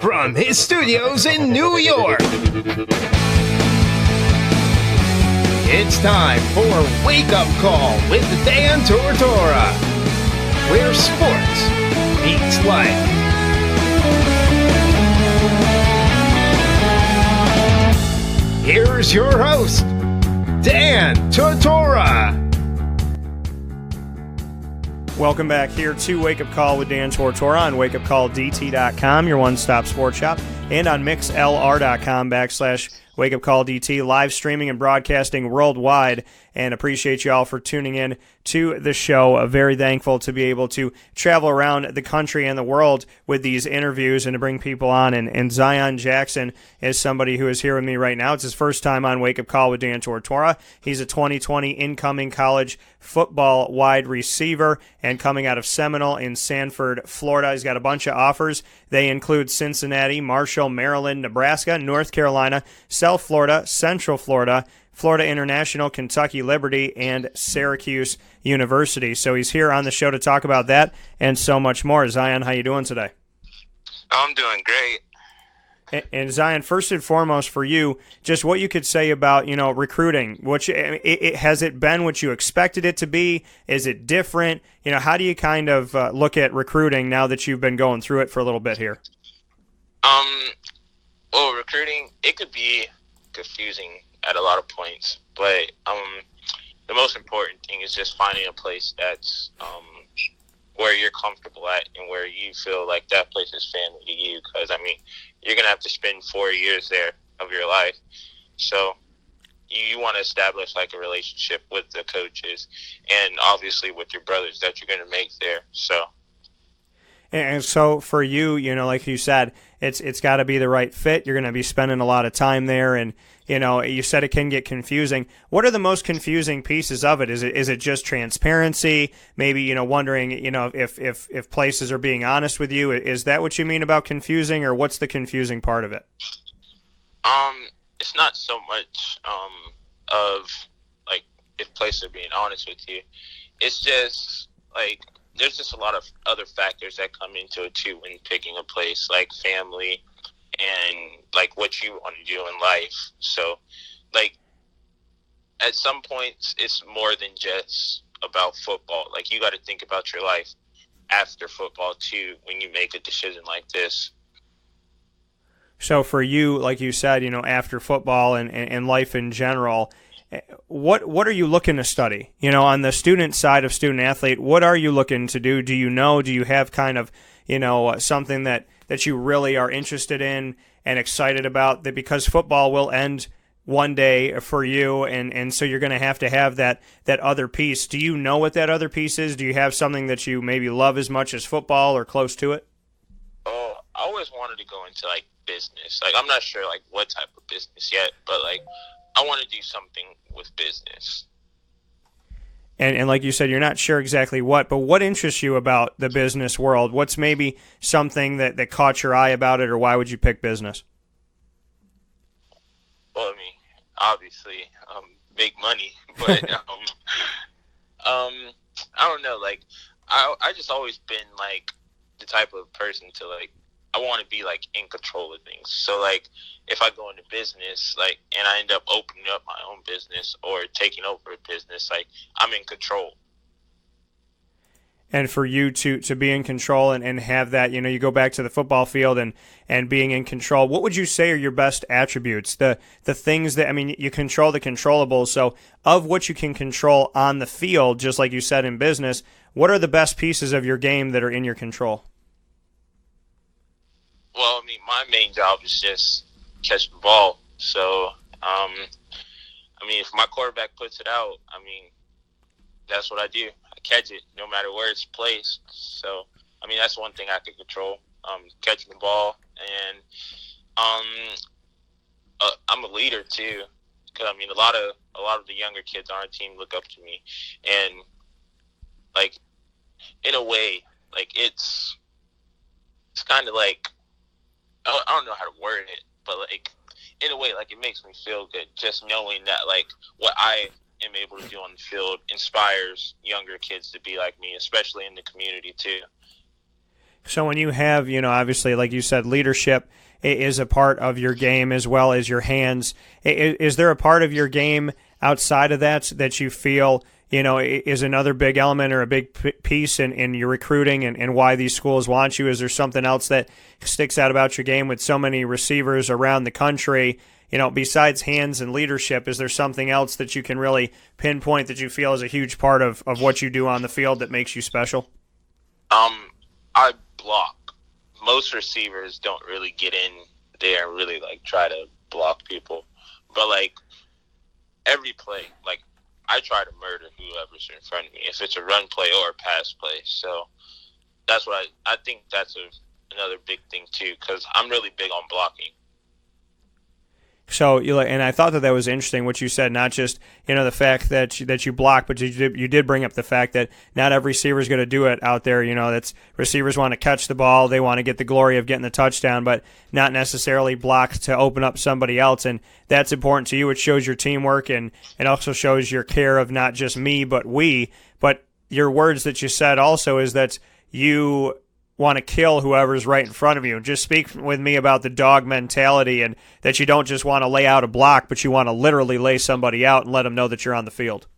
from his studios in New York, it's time for Wake Up Call with Dan Tortora, where sports meets life. Here's your host, Dan Tortora. Welcome back here to Wake Up Call with Dan Tortora on wakeupcalldt.com, your one-stop sports shop, and on mixlr.com/wakeupcalldt, live streaming and broadcasting worldwide. And appreciate you all for tuning in to the show. Very thankful to be able to travel around the country and the world with these interviews and to bring people on. And Zion Jackson is somebody who is here with me right now. It's his first time on Wake Up Call with Dan Tortora. He's a 2020 incoming college football wide receiver and coming out of Seminole in Sanford, Florida. He's got a bunch of offers. They include Cincinnati, Marshall, Maryland, Nebraska, North Carolina, South Florida, Central Florida, Florida International, Kentucky Liberty, and Syracuse University. So he's here on the show to talk about that and so much more. Zion, how you doing today? I'm doing great. And Zion, first and foremost for you, just what you could say about, recruiting. Has it been what you expected it to be? Is it different? How do you kind of look at recruiting now that you've been going through it for a little bit here? Well, recruiting, it could be confusing at a lot of points, but the most important thing is just finding a place that's where you're comfortable at and where you feel like that place is family to you, because you're gonna have to spend 4 years there of your life, so you want to establish like a relationship with the coaches and obviously with your brothers that you're gonna make there. And so for you, like you said, it's got to be the right fit. You're going to be spending a lot of time there, and you said it can get confusing. What are the most confusing pieces of it? Is it just transparency? Maybe wondering if places are being honest with you. Is that what you mean about confusing, or what's the confusing part of it? It's not so much of like if places are being honest with you. It's just like there's just a lot of other factors that come into it too when picking a place, like family and like what you want to do in life. So like at some points it's more than just about football. Like you got to think about your life after football too when you make a decision like this. So for you, like you said, after football and life in general, what are you looking to study? On the student side of student athlete, what are you looking to do? Do you have kind of, something that you really are interested in and excited about, that because football will end one day for you, and so you're going to have that other piece. Do you know what that other piece is? Do you have something that you maybe love as much as football or close to it? Oh, I always wanted to go into like business. Like I'm not sure like what type of business yet, but like I want to do something with business. And like you said, you're not sure exactly what, but what interests you about the business world? What's maybe something that caught your eye about it, or why would you pick business? Well, obviously, big money, but I don't know. Like, I just always been like the type of person to like, I want to be like in control of things. So like if I go into business, like, and I end up opening up my own business or taking over a business, like I'm in control. And for you to be in control and have that, you go back to the football field and being in control, what would you say are your best attributes? The things that, you control the controllables. So of what you can control on the field, just like you said in business, what are the best pieces of your game that are in your control? Well, my main job is just catch the ball. So, if my quarterback puts it out, that's what I do. I catch it no matter where it's placed. So, that's one thing I can control, catching the ball. And I'm a leader too, because a lot of the younger kids on our team look up to me, and like in a way, like it's kind of like, I don't know how to word it, but like in a way, like it makes me feel good just knowing that like what I am able to do on the field inspires younger kids to be like me, especially in the community too. So when you have, obviously, like you said, leadership is a part of your game as well as your hands. Is there a part of your game outside of that you feel, is another big element or a big piece in your recruiting and why these schools want you? Is there something else that sticks out about your game with so many receivers around the country? Besides hands and leadership, is there something else that you can really pinpoint that you feel is a huge part of what you do on the field that makes you special? I block. Most receivers don't really get in there and really try to block people, but every play, I try to murder whoever's in front of me, if it's a run play or a pass play. So that's what I think that's another big thing too, because I'm really big on blocking. So and I thought that was interesting what you said. Not just the fact that you block, but you did bring up the fact that not every receiver is going to do it out there. That's receivers want to catch the ball, they want to get the glory of getting the touchdown, but not necessarily block to open up somebody else. And that's important to you. It shows your teamwork, and it also shows your care of not just me but we. But your words that you said also is that you want to kill whoever's right in front of you. Just speak with me about the dog mentality, and that you don't just want to lay out a block, but you want to literally lay somebody out and let them know that you're on the field.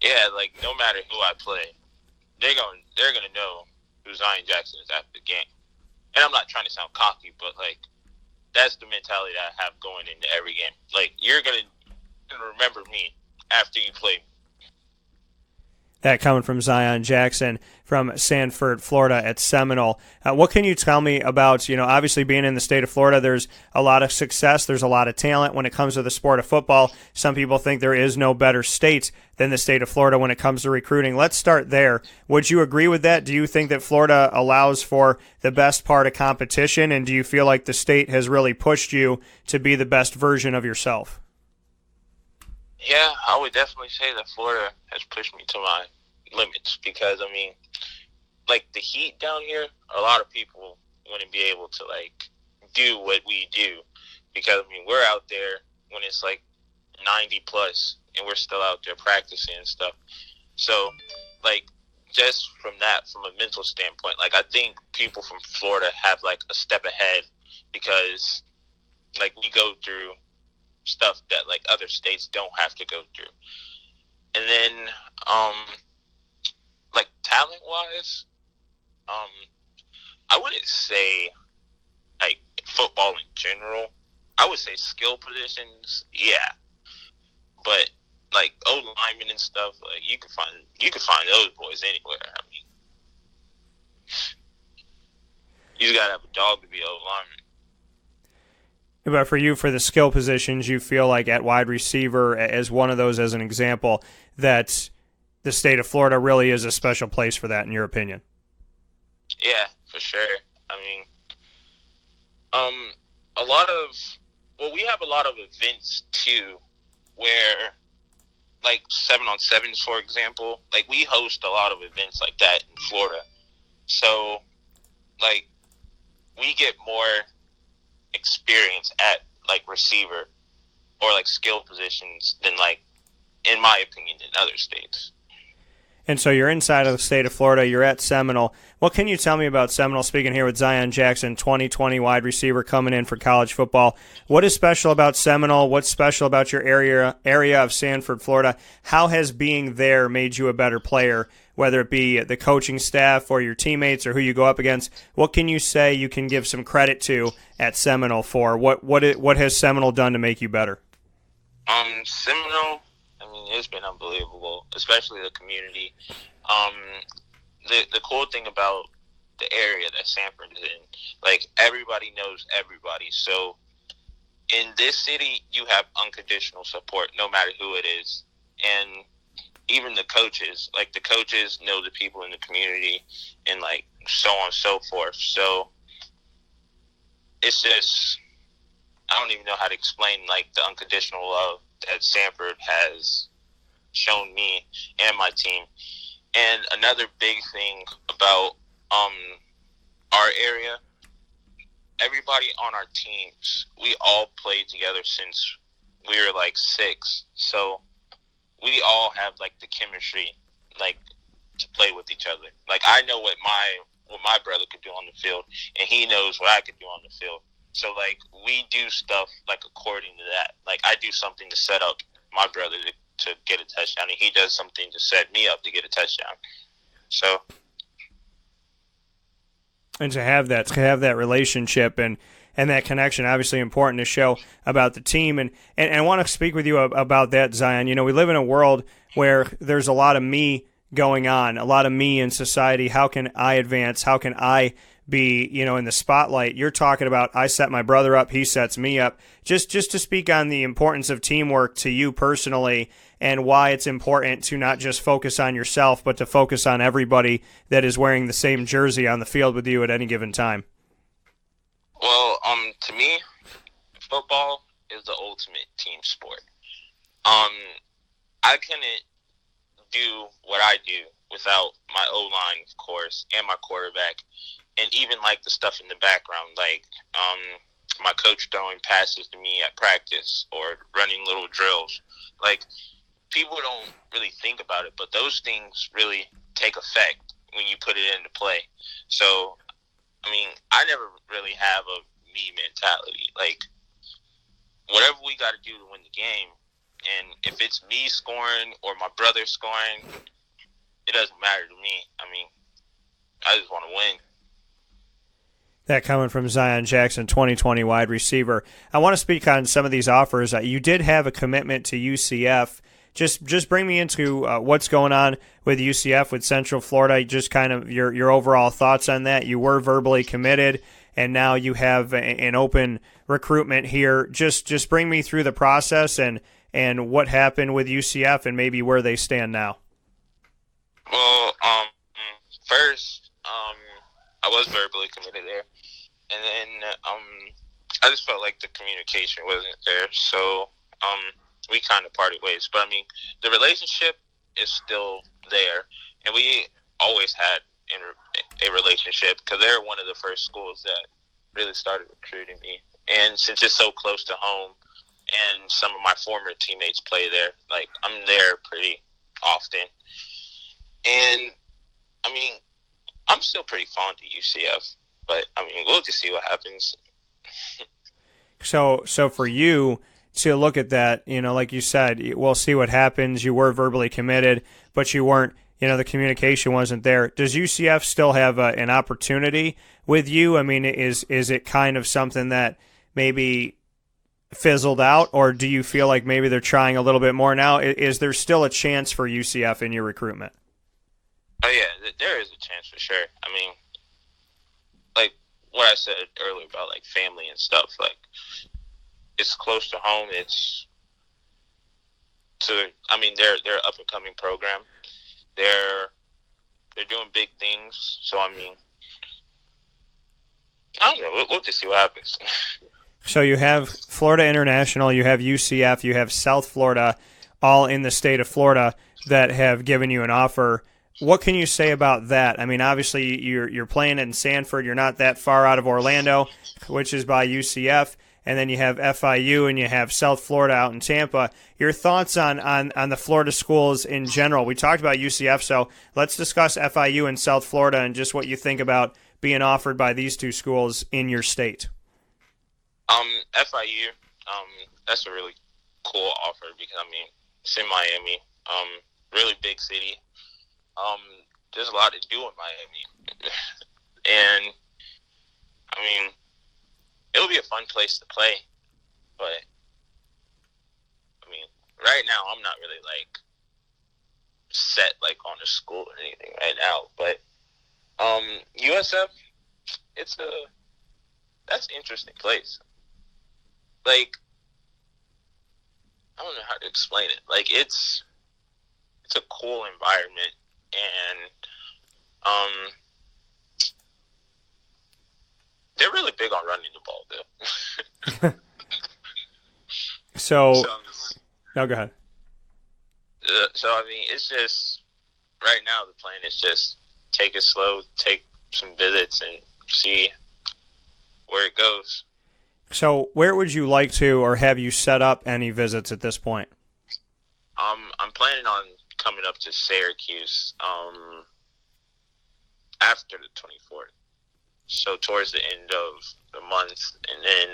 Yeah, no matter who I play, they're going to know who Zion Jackson is after the game. And I'm not trying to sound cocky, but that's the mentality that I have going into every game. You're going to remember me after you play me. That coming from Zion Jackson from Sanford, Florida at Seminole. What can you tell me about, obviously being in the state of Florida, there's a lot of success, there's a lot of talent when it comes to the sport of football. Some people think there is no better state than the state of Florida when it comes to recruiting. Let's start there. Would you agree with that? Do you think that Florida allows for the best part of competition, and do you feel like the state has really pushed you to be the best version of yourself? Yeah, I would definitely say that Florida has pushed me to my limits, because, the heat down here, a lot of people wouldn't be able to, do what we do, because, we're out there when it's, 90 plus, and we're still out there practicing and stuff. So, just from a mental standpoint, I think people from Florida have, a step ahead, because, we go through stuff that other states don't have to go through. And then talent wise, I wouldn't say football in general. I would say skill positions, yeah, but O linemen and stuff, you can find those boys anywhere. You just gotta have a dog to be O lineman. But for you, for the skill positions, you feel like at wide receiver, as one of those as an example, that the state of Florida really is a special place for that, in your opinion? Yeah, for sure. We have a lot of events too, where 7-on-7s, for example, we host a lot of events like that in Florida. So, we get more experience at receiver or skill positions than in my opinion in other states. And so you're inside of the state of Florida, you're at Seminole. What can you tell me about Seminole? Speaking here with Zion Jackson, 2020 wide receiver coming in for college football. What is special about Seminole? What's special about your area of Sanford, Florida? How has being there made you a better player, whether it be the coaching staff or your teammates or who you go up against? What can you say you can give some credit to at Seminole for? What has Seminole done to make you better? Seminole, it's been unbelievable, especially the community. The cool thing about the area that Sanford is in, everybody knows everybody. So in this city, you have unconditional support, no matter who it is. And even the coaches know the people in the community, and so on and so forth. So it's just, I don't even know how to explain the unconditional love that Sanford has shown me and my team. And another big thing about our area, everybody on our teams, we all played together since we were 6. So we all have the chemistry to play with each other. I know what my what my brother could do on the field, and he knows what I could do on the field. So, like, we do stuff, like, according to that. Like, I do something to set up my brother to get a touchdown, and he does something to set me up to get a touchdown. So, and to have that relationship and that connection, obviously important to show about the team. And I want to speak with you about that, Zion. You know, we live in a world where there's a lot of me going on, a lot of me in society. How can I advance? How can I be, you know, in the spotlight? You're talking about I set my brother up, he sets me up. Just to speak on the importance of teamwork to you personally and why it's important to not just focus on yourself, but to focus on everybody that is wearing the same jersey on the field with you at any given time. Well, to me, football is the ultimate team sport. I couldn't do what I do without my O-line, of course, and my quarterback, and even, like, the stuff in the background, like my coach throwing passes to me at practice or running little drills. Like, people don't really think about it, but those things really take effect when you put it into play. So, I mean, I never really have a me mentality. Like, whatever we got to do to win the game, and if it's me scoring or my brother scoring, it doesn't matter to me. I mean, I just want to win. That coming from Zion Jackson, 2020 wide receiver. I want to speak on some of these offers. You did have a commitment to UCF. Just bring me into what's going on with UCF, with Central Florida, just kind of your overall thoughts on that. You were verbally committed, and now you have an open recruitment here. Just bring me through the process and what happened with UCF and maybe where they stand now. Well, first, I was verbally committed there, and then I just felt like the communication wasn't there, so we kind of parted ways. But I mean, the relationship is still there, and we always had a relationship because they're one of the first schools that really started recruiting me. And since it's so close to home, and some of my former teammates play there, like, I'm there pretty often. And I mean, I'm still pretty fond of UCF, but I mean, we'll just see what happens. So for you to look at that, you know, like you said, we'll see what happens. You were verbally committed, but you weren't, you know, the communication wasn't there. Does UCF still have an opportunity with you? I mean, is it kind of something that maybe fizzled out, or do you feel like maybe they're trying a little bit more now? Is there still a chance for UCF in your recruitment? Oh, yeah, there is a chance for sure. I mean, like what I said earlier about, like, family and stuff, like, it's close to home. They're an up-and-coming program. They're doing big things. So, I mean, I don't know. We'll just see what happens. So you have Florida International, you have UCF, you have South Florida, all in the state of Florida that have given you an offer. What can you say about that? I mean, obviously you're playing in Sanford. You're not that far out of Orlando, which is by UCF. And then you have FIU and you have South Florida out in Tampa. Your thoughts on the Florida schools in general? We talked about UCF, so let's discuss FIU and South Florida and just what you think about being offered by these two schools in your state. FIU, that's a really cool offer because, I mean, it's in Miami, really big city. There's a lot to do in Miami. And, I mean, it'll be a fun place to play. But, I mean, right now I'm not really, like, set, like, on a school or anything right now. But USF, that's an interesting place. Like, I don't know how to explain it. Like, it's a cool environment, and they're really big on running the ball, though. No, go ahead. So, I mean, it's just, right now the plan is just take it slow, take some visits, and see where it goes. So where would you like to, or have you set up any visits at this point? I'm planning on coming up to Syracuse after the 24th. So towards the end of the month, and then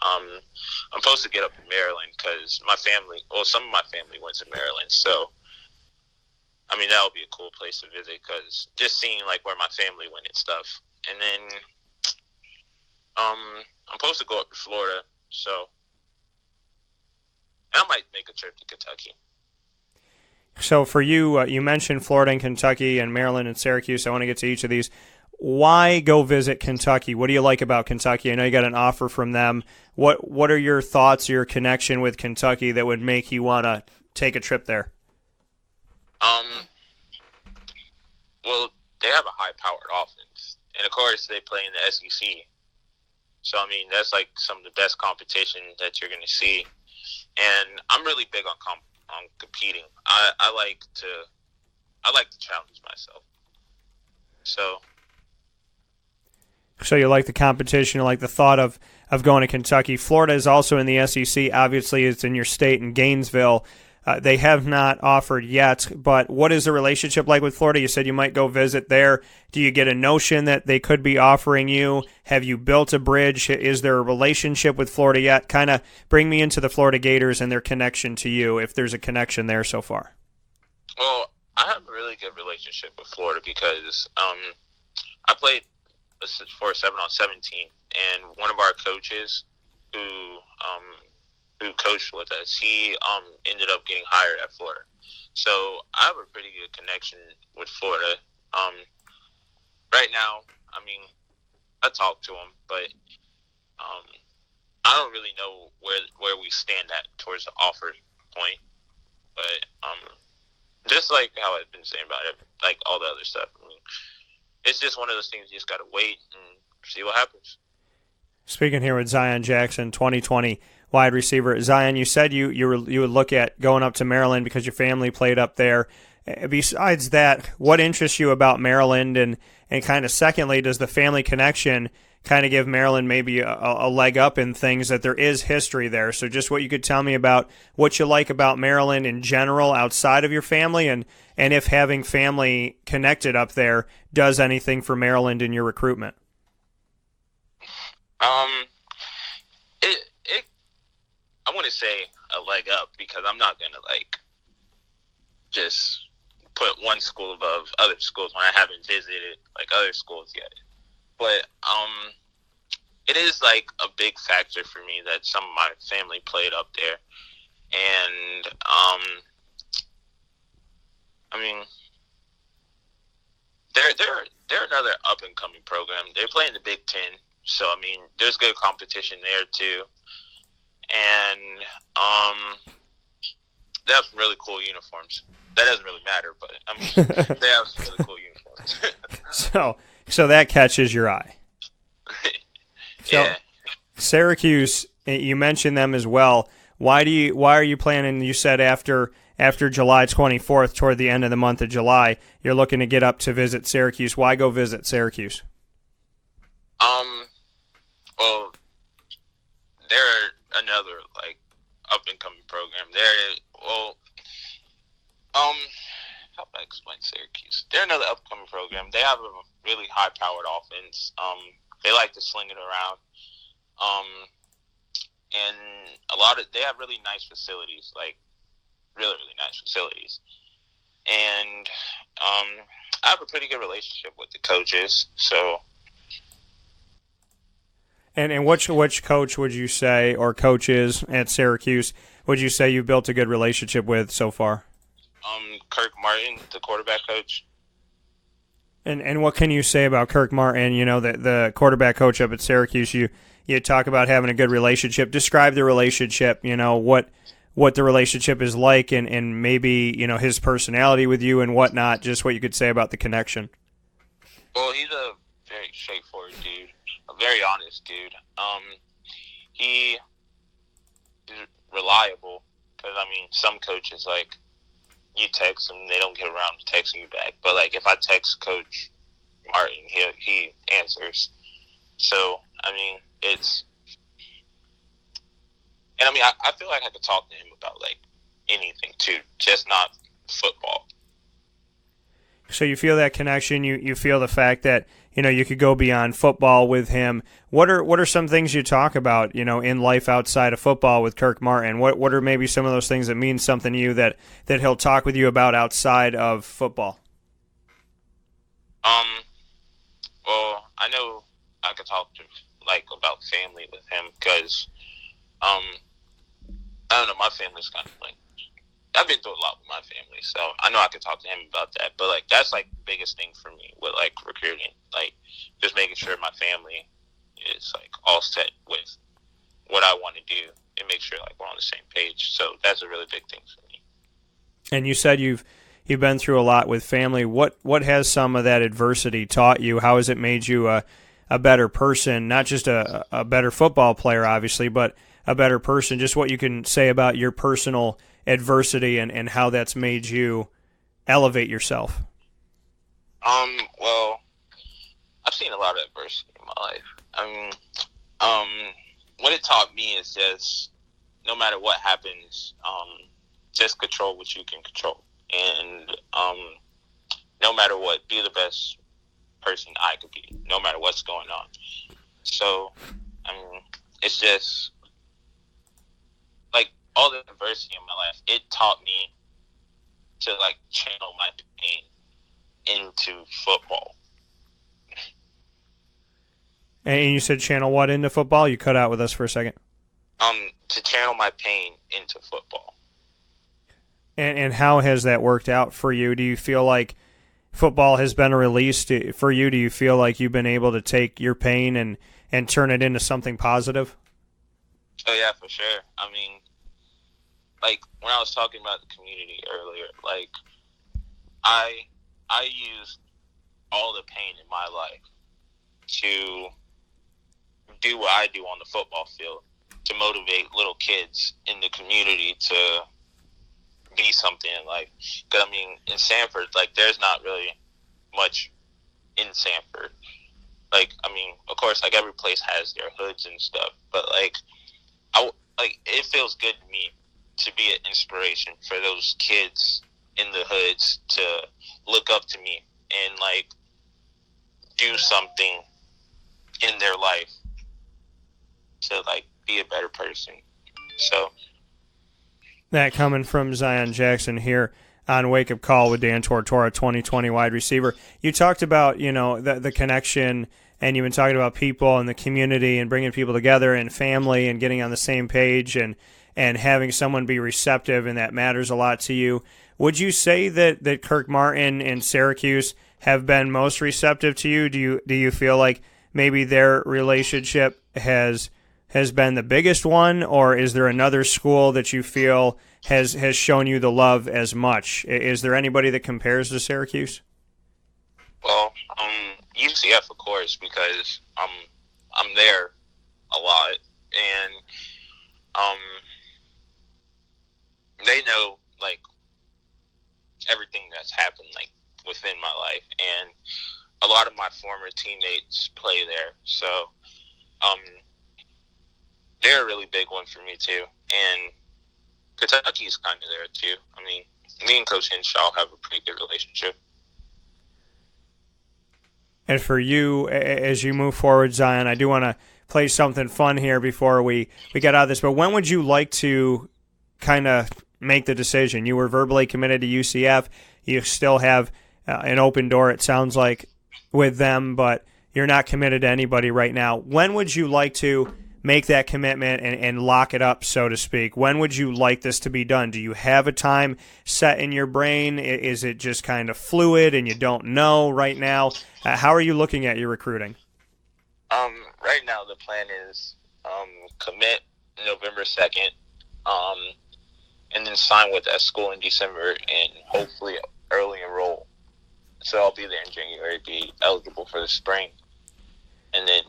I'm supposed to get up in Maryland because some of my family went to Maryland. So, I mean, that would be a cool place to visit because just seeing like where my family went and stuff. And then I'm supposed to go up to Florida. So I might make a trip to Kentucky. So for you, you mentioned Florida and Kentucky and Maryland and Syracuse. I want to get to each of these. Why go visit Kentucky? What do you like about Kentucky? I know you got an offer from them. What are your thoughts, your connection with Kentucky that would make you want to take a trip there? Well, they have a high-powered offense. And, of course, they play in the SEC. So, I mean, that's like some of the best competition that you're going to see. And I'm really big on competing. I like to challenge myself. So you like the competition, you like the thought of going to Kentucky. Florida is also in the SEC. Obviously, it's in your state in Gainesville. They have not offered yet, but what is the relationship like with Florida? You said you might go visit there. Do you get a notion that they could be offering you? Have you built a bridge? Is there a relationship with Florida yet? Kind of bring me into the Florida Gators and their connection to you, if there's a connection there so far. Well, I have a really good relationship with Florida because I played for a 7-on-7 team, and one of our coaches who coached with us, he ended up getting hired at Florida. So I have a pretty good connection with Florida. Right now, I mean, I talk to him, but I don't really know where we stand at towards the offer point. But just like how I've been saying about it, like all the other stuff, I mean, it's just one of those things you just got to wait and see what happens. Speaking here with Zion Jackson, 2020 wide receiver. Zion, you said you would look at going up to Maryland because your family played up there. Besides that, what interests you about Maryland? And kind of secondly, does the family connection kind of give Maryland maybe a leg up in things that there is history there? So just what you could tell me about what you like about Maryland in general outside of your family, and if having family connected up there does anything for Maryland in your recruitment. I wouldn't say a leg up because I'm not going to just put one school above other schools when I haven't visited other schools yet. But it is a big factor for me that some of my family played up there. And I mean, they're another up and coming program. They play in the Big Ten, so I mean, there's good competition there too. And they have some really cool uniforms. That doesn't really matter, but I mean, they have some really cool uniforms. So that catches your eye. Yeah. Syracuse, you mentioned them as well. Why are you planning? You said after July 24th, toward the end of the month of July, you're looking to get up to visit Syracuse. Why go visit Syracuse? Well, they're another up and coming program. How do I explain Syracuse? They're another up and coming program. They have a really high powered offense. They like to sling it around. And they have really nice facilities, really, really nice facilities. And I have a pretty good relationship with the coaches. So. And which coach would you say, or coaches at Syracuse, would you say you built a good relationship with so far? Kirk Martin, the quarterback coach. And what can you say about Kirk Martin? You know, the quarterback coach up at Syracuse. You talk about having a good relationship. Describe the relationship. You know what the relationship is like, and maybe his personality with you and whatnot. Just what you could say about the connection. Well, he's a very straightforward dude, a very honest dude. He's reliable because some coaches you text them, they don't get around to texting you back. But if I text Coach Martin, he answers. So it's, and I feel like I could talk to him about anything too, just not football. So you feel that connection. You feel the fact that you could go beyond football with him. What are some things you talk about in life outside of football with Kirk Martin? What are maybe some of those things that mean something to you that he'll talk with you about outside of football? Well, I know I could talk to about family with him because I don't know, my family's kind of I've been through a lot with my family, so I know I could talk to him about that. But that's the biggest thing for me with recruiting, just making sure my family is all set with what I want to do and make sure we're on the same page. So that's a really big thing for me. And you said you've been through a lot with family. What has some of that adversity taught you? How has it made you a better person? Not just a better football player, obviously, but a better person. Just what you can say about your personal adversity and how that's made you elevate yourself. Well, I've seen a lot of adversity in my life. What it taught me is just no matter what happens, just control what you can control, and no matter what, be the best person I could be, no matter what's going on. So, it's just all the adversity in my life, it taught me to channel my pain into football. And you said channel what into football? You cut out with us for a second. To channel my pain into football. And how has that worked out for you? Do you feel like football has been released for you? Do you feel like you've been able to take your pain and turn it into something positive? Oh yeah, for sure. When I was talking about the community earlier, I used all the pain in my life to do what I do on the football field, to motivate little kids in the community to be something in life. Because, in Sanford, there's not really much in Sanford. Of course, every place has their hoods and stuff, but, it feels good to me to be an inspiration for those kids in the hoods to look up to me and do something in their life to be a better person. So that coming from Zion Jackson here on Wake Up Call with Dan Tortora, 2020 wide receiver. You talked about the connection, and you've been talking about people and the community and bringing people together and family and getting on the same page and having someone be receptive, and that matters a lot to you. Would you say that Kirk Martin and Syracuse have been most receptive to you? Do you feel like maybe their relationship has been the biggest one, or is there another school that you feel has shown you the love as much? Is there anybody that compares to Syracuse? Well, UCF, of course, because I'm there a lot, and they know everything that's happened within my life, and a lot of my former teammates play there, so they're a really big one for me too. And Kentucky's kind of there too. Me and Coach Henshaw have a pretty good relationship. And for you, as you move forward, Zion, I do want to play something fun here before we get out of this, but when would you like to kind of make the decision? You were verbally committed to UCF. You still have an open door, it sounds like, with them, but you're not committed to anybody right now. When would you like to make that commitment and lock it up, so to speak? When would you like this to be done? Do you have a time set in your brain? Is it just kind of fluid and you don't know right now? How are you looking at your recruiting? Right now, the plan is commit November 2nd, and then sign with that school in December and hopefully early enroll. So I'll be there in January, be eligible for the spring, and then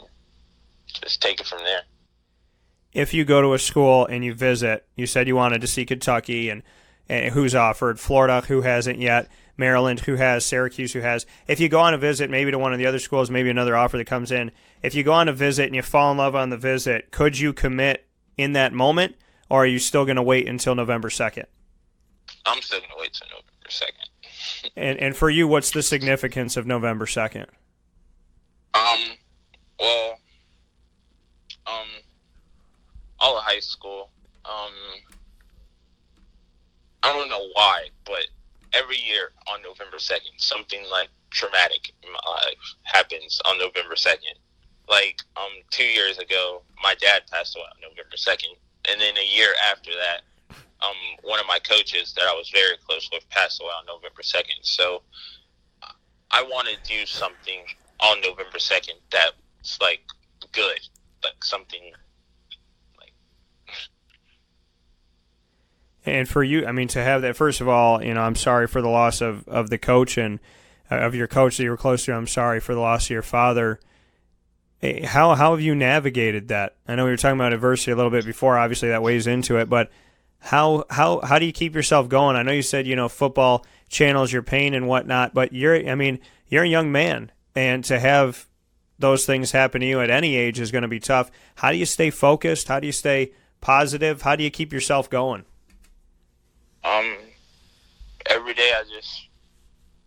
just take it from there. If you go to a school and you visit, you said you wanted to see Kentucky and who's offered, Florida who hasn't yet, Maryland who has, Syracuse who has. If you go on a visit maybe to one of the other schools, maybe another offer that comes in, if you go on a visit and you fall in love on the visit, could you commit in that moment, or are you still going to wait until November 2nd? I'm still going to wait till November 2nd. And for you, what's the significance of November 2nd? Well, all of high school, I don't know why, but every year on November 2nd, something like traumatic in my life happens on November 2nd. Like, 2 years ago, my dad passed away on November 2nd. And then a year after that, one of my coaches that I was very close with passed away on November 2nd. So I want to do something on November 2nd that's, like, good. Like, something like... And for you, I mean, to have that, first of all, you know, I'm sorry for the loss of the coach and of your coach that you were close to. I'm sorry for the loss of your father. How have you navigated that? I know we were talking about adversity a little bit before. Obviously, that weighs into it, but how do you keep yourself going? I know you said, you know, football channels your pain and whatnot, but you're a young man, and to have those things happen to you at any age is going to be tough. How do you stay focused? How do you stay positive? How do you keep yourself going? Every day I just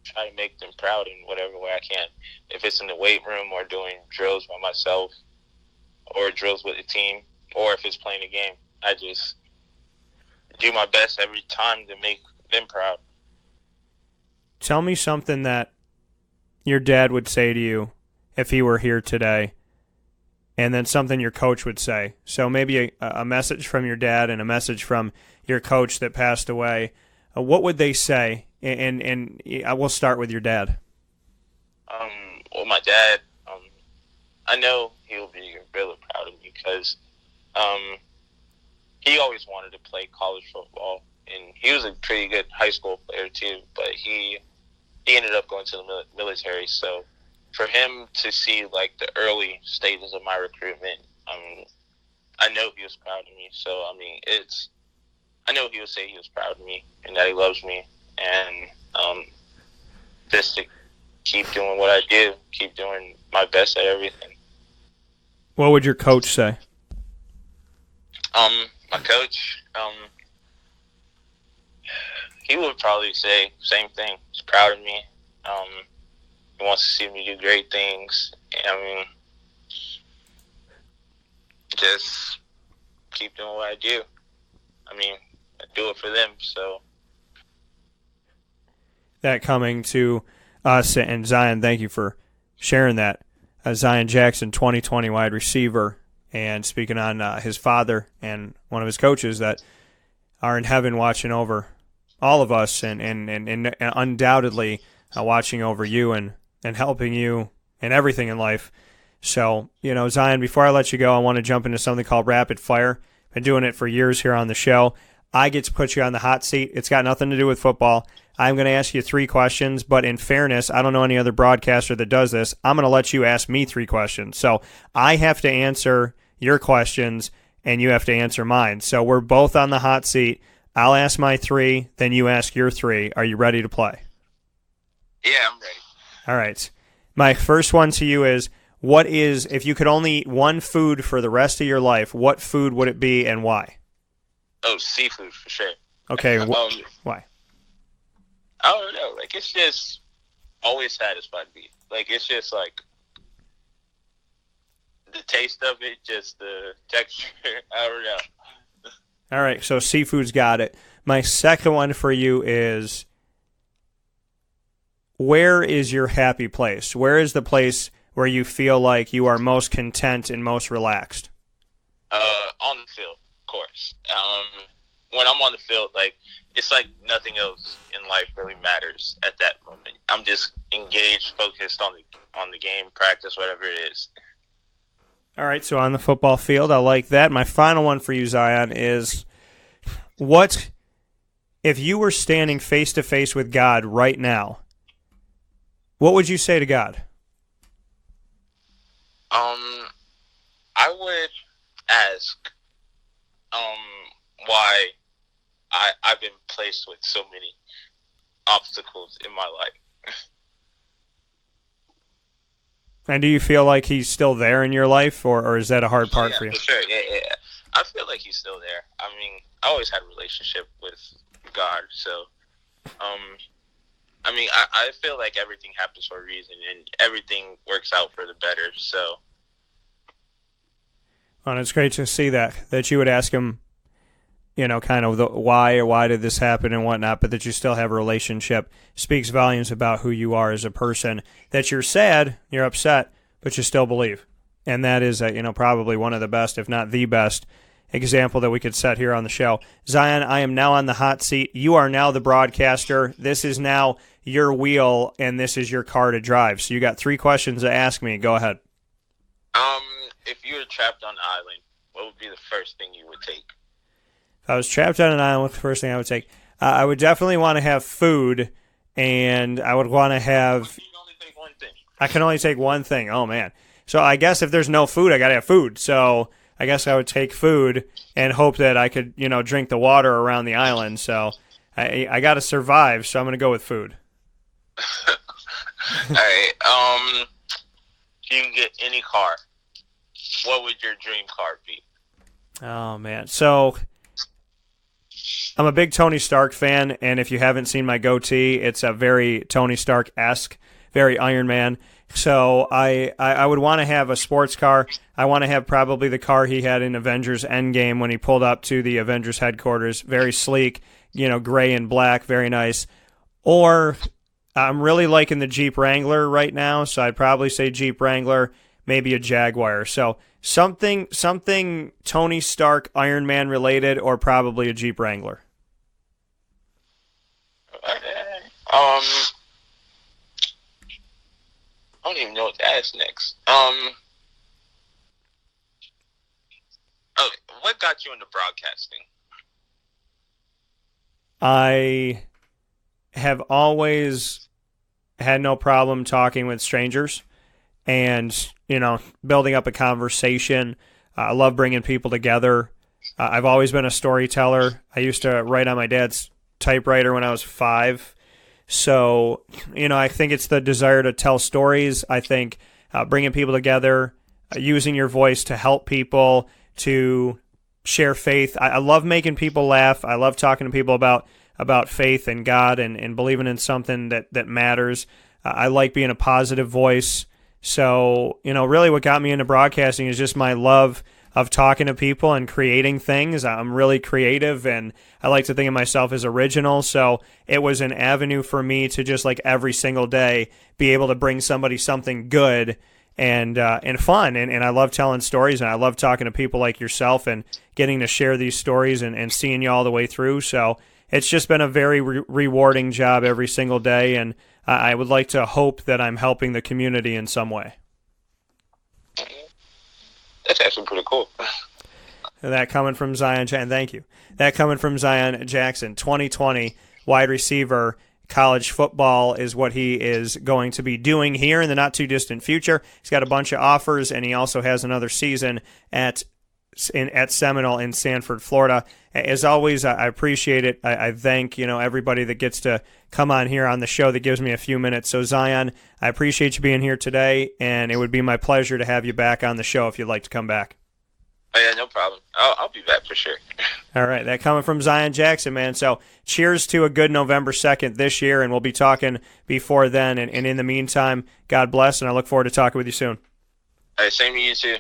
try to make them proud in whatever way I can. If it's in the weight room or doing drills by myself or drills with the team, or if it's playing a game, I just do my best every time to make them proud. Tell me something that your dad would say to you if he were here today, and then something your coach would say. So maybe a message from your dad and a message from your coach that passed away. What would they say? And I will start with your dad. Well, my dad, I know he'll be really proud of me because he always wanted to play college football, and he was a pretty good high school player too, but he ended up going to the military. So for him to see, like, the early stages of my recruitment, I know he was proud of me. So, I mean, I know he would say he was proud of me and that he loves me, and just to keep doing what I do, keep doing my best at everything. What would your coach say? My coach, he would probably say the same thing. He's proud of me. He wants to see me do great things. I mean, just keep doing what I do. I mean, I do it for them, so. That coming to us, and Zion, thank you for sharing that. Zion Jackson, 2020 wide receiver, and speaking on his father and one of his coaches that are in heaven watching over all of us and undoubtedly watching over you and helping you in everything in life. So, you know, Zion, before I let you go, I want to jump into something called Rapid Fire. Been doing it for years here on the show. I get to put you on the hot seat. It's got nothing to do with football. I'm going to ask you 3 questions, but in fairness, I don't know any other broadcaster that does this. I'm going to let you ask me 3 questions. So I have to answer your questions, and you have to answer mine. So we're both on the hot seat. I'll ask my 3, then you ask your 3. Are you ready to play? Yeah, I'm ready. All right. My first one to you is, if you could only eat one food for the rest of your life, what food would it be and why? Oh, seafood for sure. Okay, why? I don't know. Like, it's just always satisfied me. Like, it's just like the taste of it, just the texture. I don't know. All right, so seafood's got it. My second one for you is, where is your happy place? Where is the place where you feel like you are most content and most relaxed? On the field, of course. When I'm on the field, like, it's like nothing else in life really matters at that moment. I'm just engaged, focused on the game, practice, whatever it is. All right, so on the football field, I like that. My final one for you, Zion, is if you were standing face-to-face with God right now, what would you say to God? I would ask why I've been placed with so many obstacles in my life. And do you feel like he's still there in your life, or is that a hard part for you? For sure, yeah. I feel like he's still there. I mean, I always had a relationship with God, so I mean, I feel like everything happens for a reason, and everything works out for the better. So, well, it's great to see that you would ask him, kind of the why or why did this happen and whatnot, but that you still have a relationship speaks volumes about who you are as a person. That you're sad, you're upset, but you still believe, and that is, probably one of the best, if not the best, example that we could set here on the show. Zion, I am now on the hot seat. You are now the broadcaster. This is now your wheel, and this is your car to drive. So you got 3 questions to ask me. Go ahead. If you were trapped on an island, what would be the first thing you would take? If I was trapped on an island, what's the first thing I would take? I would definitely want to have food, and I would want to have... You can only take one thing. I can only take one thing. Oh, man. So I guess if there's no food, I got to have food. So I guess I would take food and hope that I could, drink the water around the island. So I got to survive, so I'm going to go with food. All right. If you can get any car, what would your dream car be? Oh, man. So I'm a big Tony Stark fan, and if you haven't seen my goatee, it's a very Tony Stark-esque, very Iron Man. So I would want to have a sports car. I want to have probably the car he had in Avengers Endgame when he pulled up to the Avengers headquarters. Very sleek, gray and black, very nice. Or I'm really liking the Jeep Wrangler right now, so I'd probably say Jeep Wrangler, maybe a Jaguar. So something Tony Stark, Iron Man related, or probably a Jeep Wrangler. I don't even know what to ask next. What got you into broadcasting? I have always had no problem talking with strangers and, building up a conversation. I love bringing people together. I've always been a storyteller. I used to write on my dad's typewriter when I was 5. So, I think it's the desire to tell stories. I think bringing people together, using your voice to help people, to share faith. I love making people laugh. I love talking to people about faith and God and believing in something that matters. I like being a positive voice. So, really what got me into broadcasting is just my love of talking to people and creating things. I'm really creative, and I like to think of myself as original. So it was an avenue for me to just like every single day be able to bring somebody something good and fun. And I love telling stories, and I love talking to people like yourself and getting to share these stories and seeing you all the way through. So it's just been a very rewarding job every single day, and I would like to hope that I'm helping the community in some way. That's actually pretty cool. That coming from Zion, and thank you. That coming from Zion Jackson, 2020 wide receiver. College football is what he is going to be doing here in the not-too-distant future. He's got a bunch of offers, and he also has another season at Seminole in Sanford, Florida. As always, I appreciate it. I thank everybody that gets to come on here on the show that gives me a few minutes. So, Zion, I appreciate you being here today, and it would be my pleasure to have you back on the show if you'd like to come back. Oh, yeah, no problem. I'll be back for sure. All right, that coming from Zion Jackson, man. So cheers to a good November 2nd this year, and we'll be talking before then. And in the meantime, God bless, and I look forward to talking with you soon. All right, same to you too.